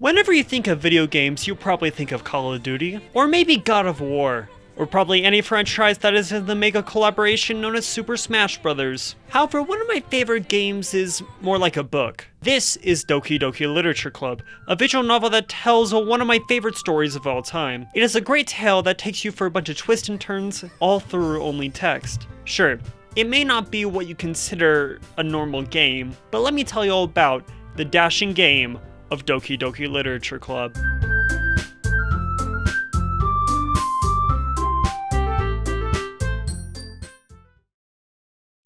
Whenever you think of video games, you probably think of Call of Duty, or maybe God of War, or probably any franchise that is in the mega collaboration known as Super Smash Bros. However, one of my favorite games is more like a book. This is Doki Doki Literature Club, a visual novel that tells one of my favorite stories of all time. It is a great tale that takes you for a bunch of twists and turns, all through only text. Sure, it may not be what you consider a normal game, but let me tell you all about the dashing game of Doki Doki Literature Club.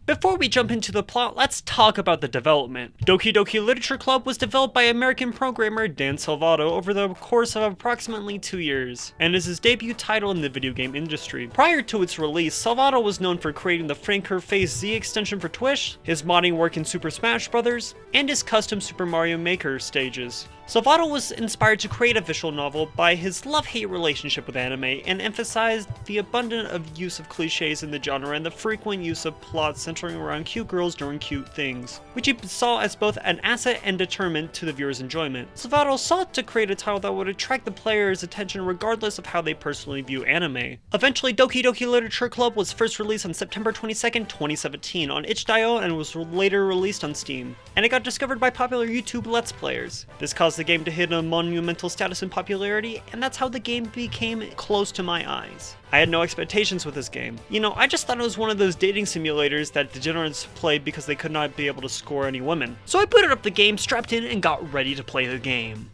Before we jump into the plot, let's talk about the development. Doki Doki Literature Club was developed by American programmer Dan Salvato over the course of approximately 2 years, and is his debut title in the video game industry. Prior to its release, Salvato was known for creating the Franker Face Z extension for Twitch, his modding work in Super Smash Bros., and his custom Super Mario Maker stages. Salvato was inspired to create a visual novel by his love-hate relationship with anime, and emphasized the abundant use of cliches in the genre and the frequent use of plots centering around cute girls doing cute things, which he saw as both an asset and deterrent to the viewer's enjoyment. Salvato sought to create a title that would attract the player's attention regardless of how they personally view anime. Eventually, Doki Doki Literature Club was first released on September 22nd, 2017 on itch.io and was later released on Steam, and it got discovered by popular YouTube Let's Players. This caused the game to hit a monumental status in popularity, and that's how the game became close to my eyes. I had no expectations with this game. I just thought it was one of those dating simulators that degenerates played because they could not be able to score any women. So I booted up the game, strapped in, and got ready to play the game.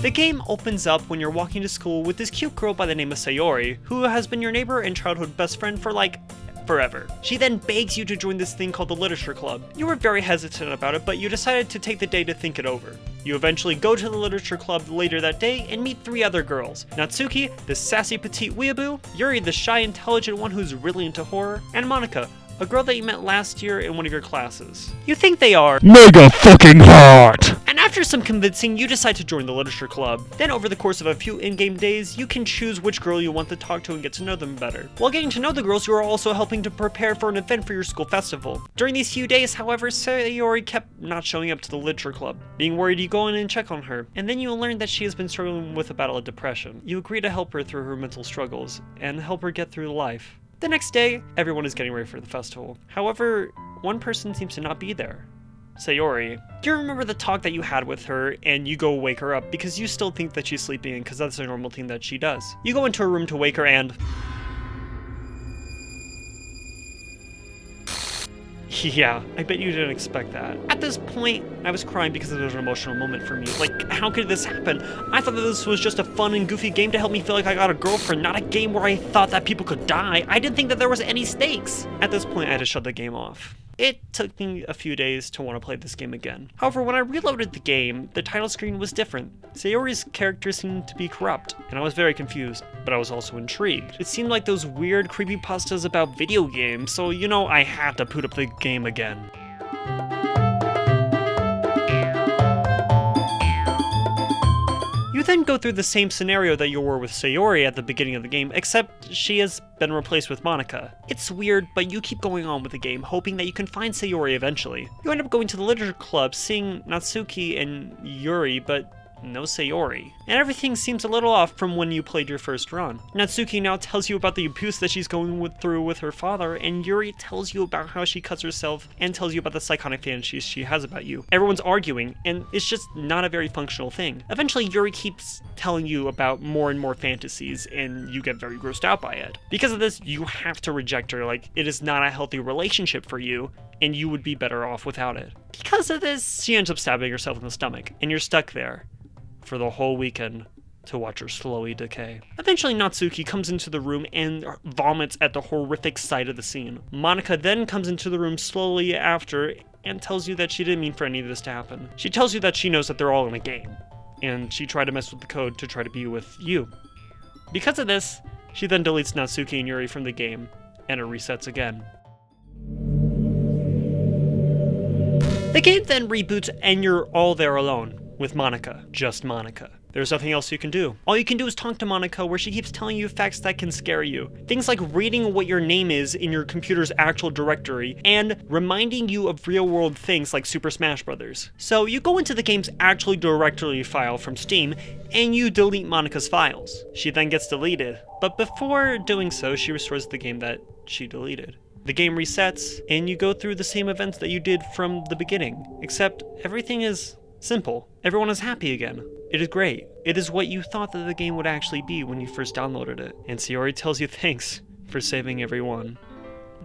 The game opens up when you're walking to school with this cute girl by the name of Sayori, who has been your neighbor and childhood best friend for forever. She then begs you to join this thing called the Literature Club. You were very hesitant about it, but you decided to take the day to think it over. You eventually go to the Literature Club later that day and meet 3 other girls: Natsuki, the sassy petite weeaboo, Yuri, the shy intelligent one who's really into horror, and Monika, a girl that you met last year in one of your classes. You think they are mega fucking hot! And after some convincing, you decide to join the Literature Club. Then over the course of a few in-game days, you can choose which girl you want to talk to and get to know them better. While getting to know the girls, you are also helping to prepare for an event for your school festival. During these few days, however, Sayori kept not showing up to the Literature Club. Being worried, you go in and check on her, and then you learn that she has been struggling with a battle of depression. You agree to help her through her mental struggles, and help her get through life. The next day, everyone is getting ready for the festival. However, one person seems to not be there. Sayori. You remember the talk that you had with her, and you go wake her up because you still think that she's sleeping because that's a normal thing that she does. You go into her room to wake her and... yeah, I bet you didn't expect that. At this point, I was crying because it was an emotional moment for me. How could this happen? I thought that this was just a fun and goofy game to help me feel like I got a girlfriend, not a game where I thought that people could die. I didn't think that there was any stakes. At this point, I had to shut the game off. It took me a few days to want to play this game again. However, when I reloaded the game, the title screen was different. Sayori's character seemed to be corrupt, and I was very confused, but I was also intrigued. It seemed like those weird creepypastas about video games, so I had to boot up the game again. You then go through the same scenario that you were with Sayori at the beginning of the game, except she has been replaced with Monika. It's weird, but you keep going on with the game, hoping that you can find Sayori eventually. You end up going to the Literature Club, seeing Natsuki and Yuri, but no Sayori. And everything seems a little off from when you played your first run. Natsuki now tells you about the abuse that she's going through with her father, and Yuri tells you about how she cuts herself and tells you about the psychotic fantasies she has about you. Everyone's arguing, and it's just not a very functional thing. Eventually, Yuri keeps telling you about more and more fantasies, and you get very grossed out by it. Because of this, you have to reject her, it is not a healthy relationship for you, and you would be better off without it. Because of this, she ends up stabbing herself in the stomach, and you're stuck there for the whole weekend to watch her slowly decay. Eventually, Natsuki comes into the room and vomits at the horrific sight of the scene. Monika then comes into the room slowly after and tells you that she didn't mean for any of this to happen. She tells you that she knows that they're all in a game, and she tried to mess with the code to try to be with you. Because of this, she then deletes Natsuki and Yuri from the game, and it resets again. The game then reboots and you're all there alone with Monika, just Monika. There's nothing else you can do. All you can do is talk to Monica, where she keeps telling you facts that can scare you. Things like reading what your name is in your computer's actual directory, and reminding you of real-world things like Super Smash Bros. So you go into the game's actual directory file from Steam, and you delete Monica's files. She then gets deleted, but before doing so, she restores the game that she deleted. The game resets, and you go through the same events that you did from the beginning, except everything is simple. Everyone is happy again. It is great. It is what you thought that the game would actually be when you first downloaded it. And Sayori tells you thanks for saving everyone.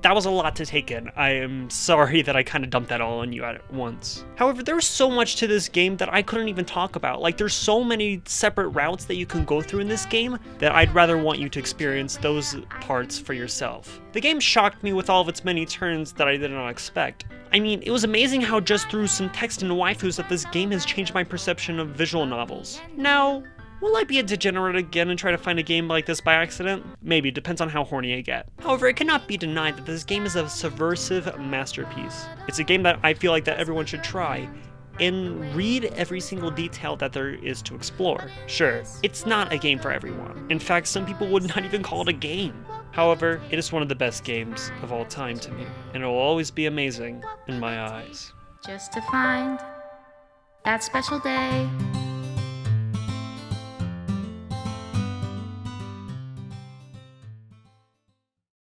That was a lot to take in. I am sorry that I kind of dumped that all on you at once. However, there's so much to this game that I couldn't even talk about. Like, there's so many separate routes that you can go through in this game that I'd rather want you to experience those parts for yourself. The game shocked me with all of its many turns that I did not expect. I mean, it was amazing how just through some text and waifus that this game has changed my perception of visual novels. Now, will I be a degenerate again and try to find a game like this by accident? Maybe, depends on how horny I get. However, it cannot be denied that this game is a subversive masterpiece. It's a game that I feel like that everyone should try, and read every single detail that there is to explore. Sure, it's not a game for everyone. In fact, some people would not even call it a game. However, it is one of the best games of all time to me, and it will always be amazing in my eyes. Just to find that special day.